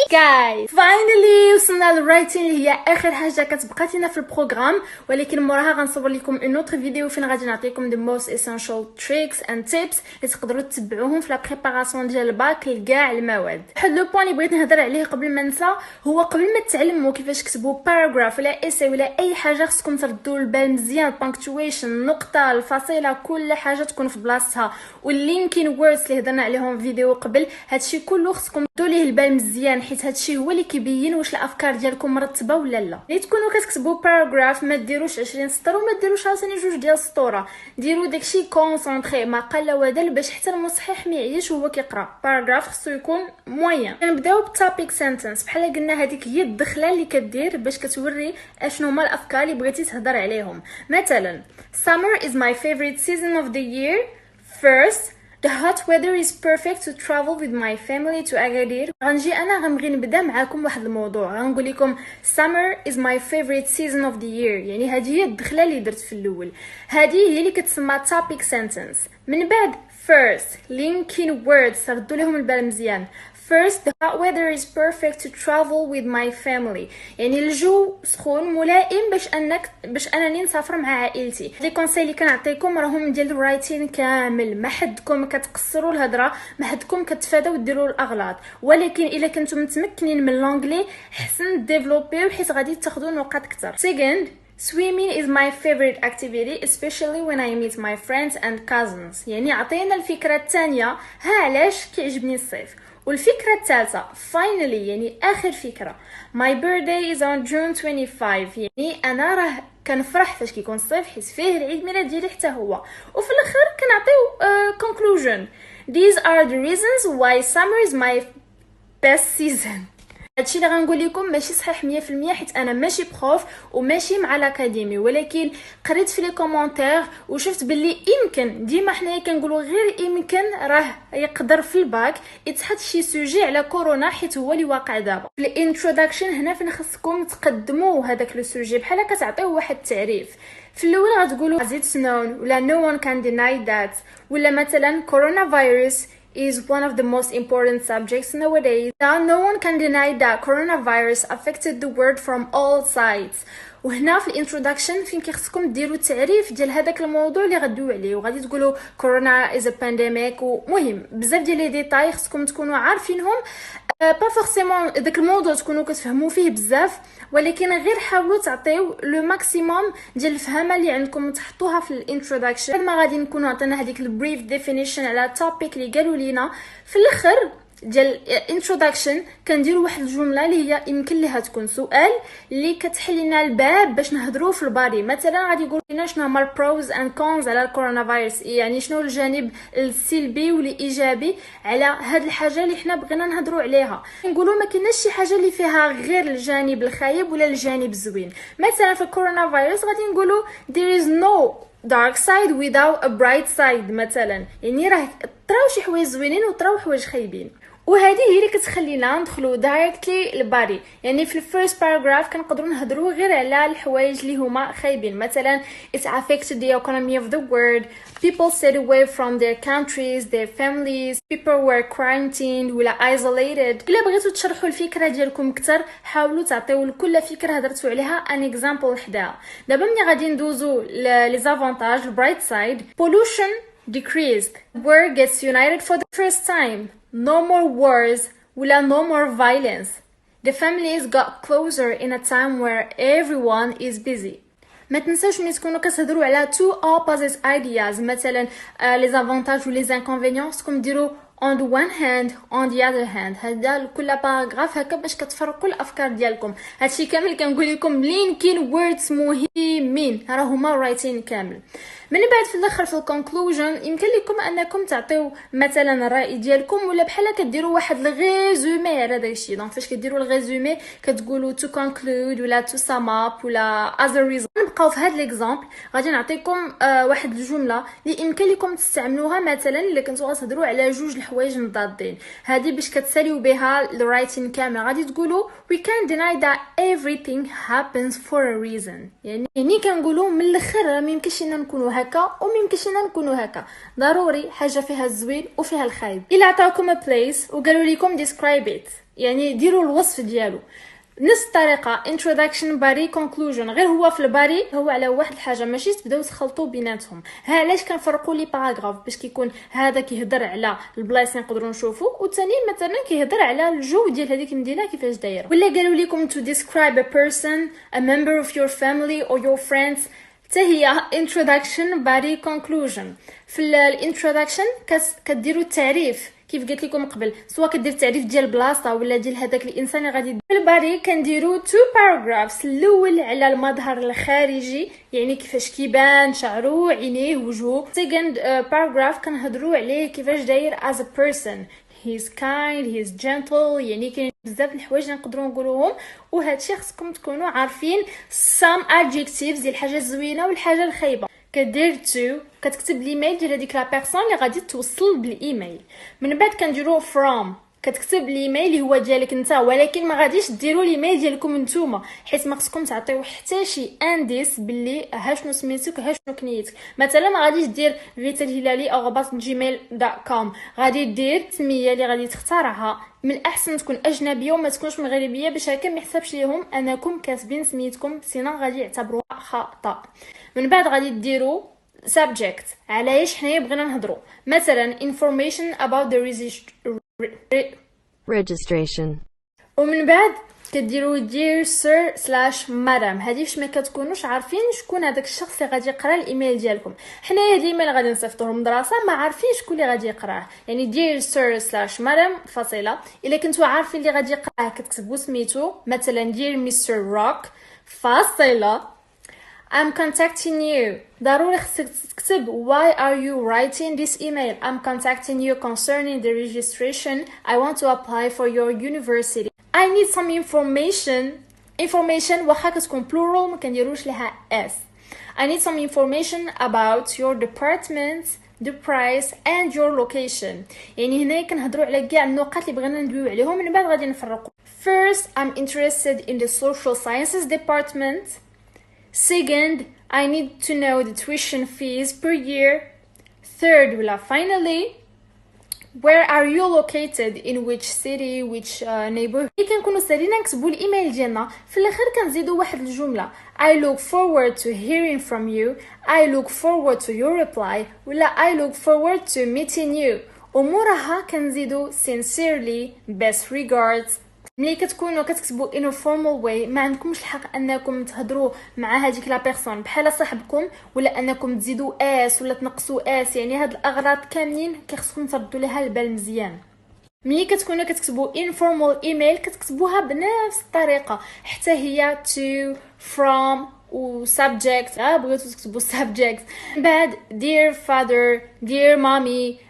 guys finally وصلنا للرايتين اللي هي اخر حاجه كتبقى لينا في البروغرام، ولكن موراها غنصور لكم اون اوتر فيديو فين غادي نعطيكم the most essential tricks and tips اللي تقدروا تتبعوهم في لا بريباراسيون ديال الباك لكاع المواد. واحد لو بوين اللي بغيت نهضر عليه قبل ما ننسى هو قبل ما تعلموا كيفاش تكتبوا باراغراف ولا ايساي ولا اي حاجه خصكم تردوا البال مزيان. البانكتويشن، النقطه، الفاصله، كل حاجه تكون في بلاصتها، واللينكين ووردز اللي هضرنا عليهم في فيديو قبل، هادشي كله خصكم تردوا ليه البال مزيان حيت هادشي هو اللي كيبين واش الافكار ديالكم مرتبه ولا لا. ملي تكونوا كتكتبوا باراغراف ما ديروش 20 سطر وما ديروش عاوتاني جوج ديال السطوره، ديروا داكشي كونسونطري ما قل ودل باش حتى المصحح ما يعيش وهو كيقرا. باراغراف خصو يكون موين. كنبداو بالتوبيك سنتنس، بحال قلنا هذيك هي الدخله اللي كدير باش كتوري اشنو هما الافكار اللي بغيتي تهضر عليهم. مثلا summer is my favorite season of the year. First, the hot weather is perfect to travel with my family to Agadir. غنجي انا غنبغي نبدا معاكم واحد الموضوع، غنقول لكم summer is my favorite season of the year، يعني هذه هي الدخله اللي درت في الاول، هذه هي اللي كتسمى topic sentence. من بعد first linking words ردوا لهم البال مزيان. First, the hot weather is perfect to travel with my family، يعني الجو سخون ملائم باش انني نسافر مع عائلتي. لي كونساي اللي كنعطيكم راهم ديال الرايتين كامل، ما حدكم كتقصروا الهضره، ما حدكم كتفاداو ديروا الاغلاط، ولكن الا كنتم متمكنين من لونجلي حسن ديفلوبيو حيت غادي تاخذوا نقاط اكثر. Second, swimming is my favorite activity especially when I meet my friends and cousins، يعني عطينا الفكره الثانيه ها علاش كيعجبني الصيف. والفكرة الثالثة finally يعني آخر فكرة my birthday is on June 25، يعني أنا راه كنفرح فاش كيكون الصيف حيت فيه العيد ميلاد ديالي حتى هو. وفي الآخر كنعطيو conclusion these are the reasons why summer is my best season. هادشي اللي غنقول لكم ماشي صحيح 100% حيت انا ماشي بروف وماشي مع الاكاديمي، ولكن قريت في لي كومونتير وشفت باللي يمكن ديما حنايا كنقولوا غير يمكن راه يقدر في الباك يتحط شي سوجي على كورونا حيت هو اللي واقع دابا. في الانتروداكشن هنا فين خصكم تقدموا هذاك لو سوجي بحال كتعطيو واحد التعريف. في الاول غتقولوا as it's known ولا no one can deny that، ولا مثلا coronavirus is one of the most important subjects nowadays. Now, no one can deny that coronavirus affected the world from all sides. وهنا في الانتروداكشن فين كيخصكم ديروا تعريف ديال هذاك الموضوع اللي غدويو عليه، وغادي تقولوا كورونا از ا بانديميك، ومهم بزاف ديال لي ديتاي خصكم تكونوا عارفينهم. با فورسيمون داك الموضوع تكونوا كتفهموا فيه بزاف، ولكن غير حاولوا تعطيو لو ماكسيموم ديال الفهمه اللي عندكم تحطوها في الانتروداكشن. بعد ما غادي نكونوا عطينا هذيك البريف ديفينيشن على التوبيك اللي قالوا لينا، في الاخر ديال introduction كنديروا واحد الجمله اللي هي يمكن ليها تكون سؤال اللي كتحل لنا الباب باش نهضروا في البادي. مثلا غادي يقول لنا شنو هما البروز اند كونز على الكورونا فيروس، يعني شنو الجانب السلبي والايجابي على هاد الحاجه اللي حنا بغينا نهضروا عليها. نقولوا ما كايناش شي حاجه اللي فيها غير الجانب الخايب ولا الجانب الزوين. مثلا في الكورونا فيروس غادي نقولوا there is no dark side without a bright side، مثلا يعني راه طراو شي حوايج زوينين وطراو حوايج خايبين. وهذه هي اللي كتخلينا ندخلوا دايركتلي للبادي. يعني في الفيرست باراغراف كنقدروا نهضروا غير على الحوايج اللي هما خايبين، مثلا it affected the economy of the world, people stayed away from their countries, their families, people were quarantined ولا isolated. الا بغيتوا تشرحوا الفكره ديالكم اكثر حاولوا تعطيو لكل فكره هضرتوا عليها ان اكزامبل حداها. دابا ملي غادي ندوزو لي زافونتاج البرايت سايد pollution decreased, world gets united for the first time, no more wars ولا no more violence, the families got closer in a time where everyone is busy. ما تنساوش ملي تكونوا كتهضروا على two opposite ideas، مثلا les avantages و les inconvénients خصكم ديروا on the one hand on the other hand. هذا لكل باراغراف هكا باش كتفرقوا الافكار ديالكم. هادشي كامل كنقول لكم لينكين ووردز مهمين راه هما رايتين كامل. من بعد في الاخر في الكونكلوجن يمكن لكم انكم تعطيو مثلا الراي ديالكم، ولا بحال كديروا واحد الريزومي على داكشي. دونك فاش كديروا الريزومي كتقولوا to conclude ولا to sum up ولا as a result. نبقاو في هذا ليكزامبل غادي نعطيكم واحد الجمله اللي يمكن لكم تستعملوها مثلا الا كنتو غتهضروا على جوج الحوايج مضادين. هذه باش كتساليو بها الرايتين كامل غادي تقولوا we can't deny that everything happens for a reason، يعني كنقولوا من الاخر ما يمكنش لنا نكونوا هكا وميمكنش لنا نكونوا هكا. ضروري حاجه فيها الزوين وفيها الخايب. الا عطاوكم بليس وقالوا لكم describe it، يعني ديروا الوصف ديالو نفس الطريقه introduction body conclusion، غير هو في الباري هو على واحد الحاجه، ماشي تبداو تخلطوا بيناتهم. ها علاش كنفرقوا لي باراغراف، باش كيكون هذا كيهضر على البلايص اللي نقدروا نشوفوا، والثاني مثلا كيهضر على الجو ديال هذيك المدينه كيفاش دايره. ولا قالوا لكم to describe a person a member of your family or your friends، حتى هي introduction body conclusion. في الانتروداكشن كديروا التعريف كيف قلت لكم قبل، سواء كدير تعريف ديال البلاصه ولا ديال هذاك الانسان اللي غادي. في الباري كنديروا 2 paragraphs، الاول على المظهر الخارجي يعني كيفاش كيبان شعره عينيه وجهه. second paragraph كنهضروا عليه كيفاش داير as a person، he's kind he's gentle، يعني كاين بزاف الحوايج اللي نقدروا نقولوهم، وهادشي خصكم تكونوا عارفين some adjectives ديال الحاجه الزوينه والحاجه الخايبه. كدير تو كتكتب الايميل ديال هذيك لا بيرسون اللي غادي توصل بالايميل. من بعد كنديروا from، كتكتب الايميل اللي هو ديالك انت، ولكن ما غاديش ديروا الايميل ديالكم نتوما، حيت ما خصكم تعطيو حتى شي انديس باللي ها شنو سميتك ها شنو كنيتك. مثلا ما غاديش دير فيتا الهلالي @gmail.com، غادي دير سميه اللي غادي تختارها، من الاحسن تكون اجنبيه وما تكونش مغربيه، باش هكا ما يحسبش ليهم انكم كاتبين سميتكم، سينا غادي يعتبروها خطا. من بعد غادي ديروا subject، علاش حنايا بغينا نهضروا مثلا information about the registration. ومن بعد كديروا dear sir slash madam، هذه فاش ما كتكونوش عارفين شكون هذاك الشخص اللي غادي يقرا الايميل ديالكم. حنايا هاد الايميل غادي نصيفطوه للمدرسه ما عارفين شكون اللي غادي يقراه، يعني dear sir slash madam فاصله. الا كنتوا عارفين اللي غادي يقراه كتكتبوا سميتو، مثلا dear mr rock فاصله I'm contacting you. ضروري خصك تكتب why are you writing this email. I'm contacting you concerning the registration. I want to apply for your university. I need some information واخا كتكون plural ما كنديروش لها s. I need some information about your department, the price and your location. يعني هنا كنهضروا على كاع النقاط اللي بغينا ندويو عليهم، من بعد غادي نفرقوا. First, I'm interested in the social sciences department. Second, I need to know the tuition fees per year. Third, finally, where are you located, in which city, which neighborhood. كنكونوا سالينا نكتبوا الايميل ديالنا، في الاخر كنزيدوا واحد الجمله I look forward to hearing from you. I look forward to your reply. ولا I look forward to meeting you. وموراها كنزيدوا sincerely, best regards. ملي كتكونوا كتكتبوا in a formal way ما عندكمش الحق انكم تهضروا مع هذيك لا بيرسون بحال صاحبكم، ولا انكم تزيدوا اس ولا تنقصوا اس، يعني هاد الاغراض كاملين كيخصكم تردوا لها البال مزيان. ملي كتكونوا كتكتبوا informal email كتكتبوها بنفس الطريقه، حتى هي to from و subject. بغيتو تكتبوا subject بعد dear father dear mommy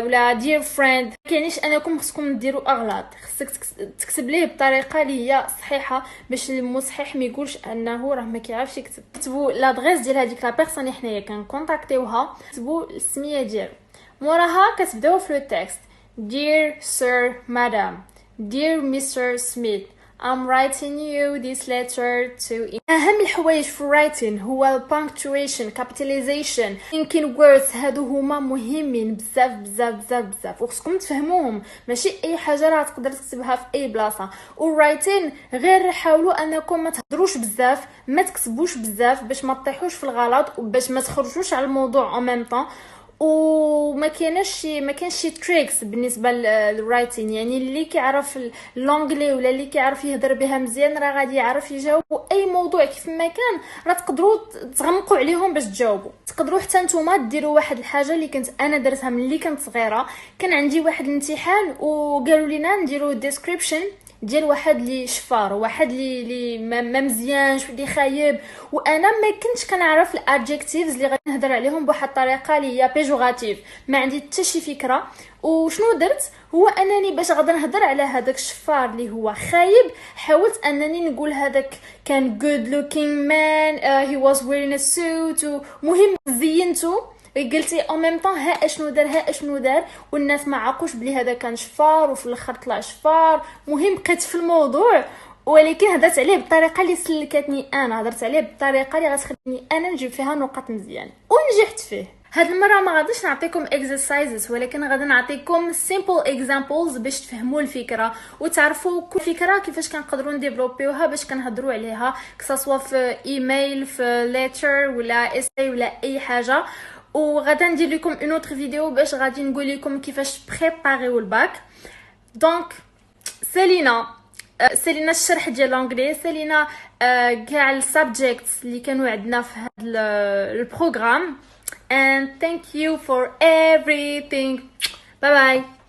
ولا dear friend. كاينش انكم خصكم ديروا اغلاط، خصك تكتب ليه بطريقه اللي هي صحيحه باش المصحح ما يقولش انه راه ما كيعرفش يكتب. كتبوا لادريس ديال هذيك لا بيرسون اللي حنايا كنكونتاكتيوها، كتبوا السميه ديالو. موراها كتبداو في لو تكست dear sir madam dear mr smith I'm writing you this letter to. أهم الحوايج في writing هو punctuation, capitalization. يمكن words هادو هما مهمين بزاف بزاف بزاف بزاف وخصكم تفهموهم، ماشي أي حاجة راه تقدر تكتبها في أي بلاصة. writing غير حاولوا أنكم ما تهضروش بزاف، ما تكتبوش بزاف باش ما تطيحوش في الغلط وباش ما تخرجوش على الموضوع en même temps. وما كاينش شي تريكس بالنسبه للرايتين، يعني اللي كيعرف اللونجلي ولا اللي كيعرف يهضر بها مزيان راه غادي يعرف يجاوب اي موضوع كيف ما كان. راه تقدروا تغمقوا عليهم باش تجاوبوا. تقدروا حتى نتوما ديروا واحد الحاجه اللي كنت انا درتها ملي كنت صغيره. كان عندي واحد الامتحان وقالوا لينا نديروا ديسكريبشن ديال واحد اللي شفار، واحد اللي ما مزيانش اللي خايب، وانا ما كنتش كنعرف الادجكتيفز اللي غادي نهضر عليهم بواحد الطريقه اللي هي بيجوراتيف، ما عندي حتى شي فكره. وشنو درت هو انني باش غادي نهضر على هذاك الشفار اللي هو خايب، حاولت انني نقول هذاك كان good looking man he was wearing a suit. ومهم زينته قلتي او ميم طون ها اشنو دار ها اشنو دار، والناس ما عاقوش بلي هذا كان شفار وفي الاخر طلع شفار. مهم بقيت في الموضوع ولكن هضرت عليه بالطريقه اللي سلكتني، انا هضرت عليه بالطريقه اللي غتخليني انا نجيب فيها نقاط مزيان ونجحت فيه. هاد المره ما غاديش نعطيكم exercises، ولكن غادي نعطيكم simple examples باش تفهموا الفكره وتعرفوا كل فكره كيفاش كنقدروا نديفلوبيوها باش كنهضروا عليها، كسوا في ايميل، في ليتر ولا اساي ولا اي حاجه. وغدا ندير لكم اون اوتر فيديو باش غادي نقول لكم كيفاش بريباريو الباك. دونك سالينا الشرح ديال لونغلي، سالينا كاع السبجيكتس اللي كانوا عندنا في هذا البروغرام. and thank you for everything. bye bye.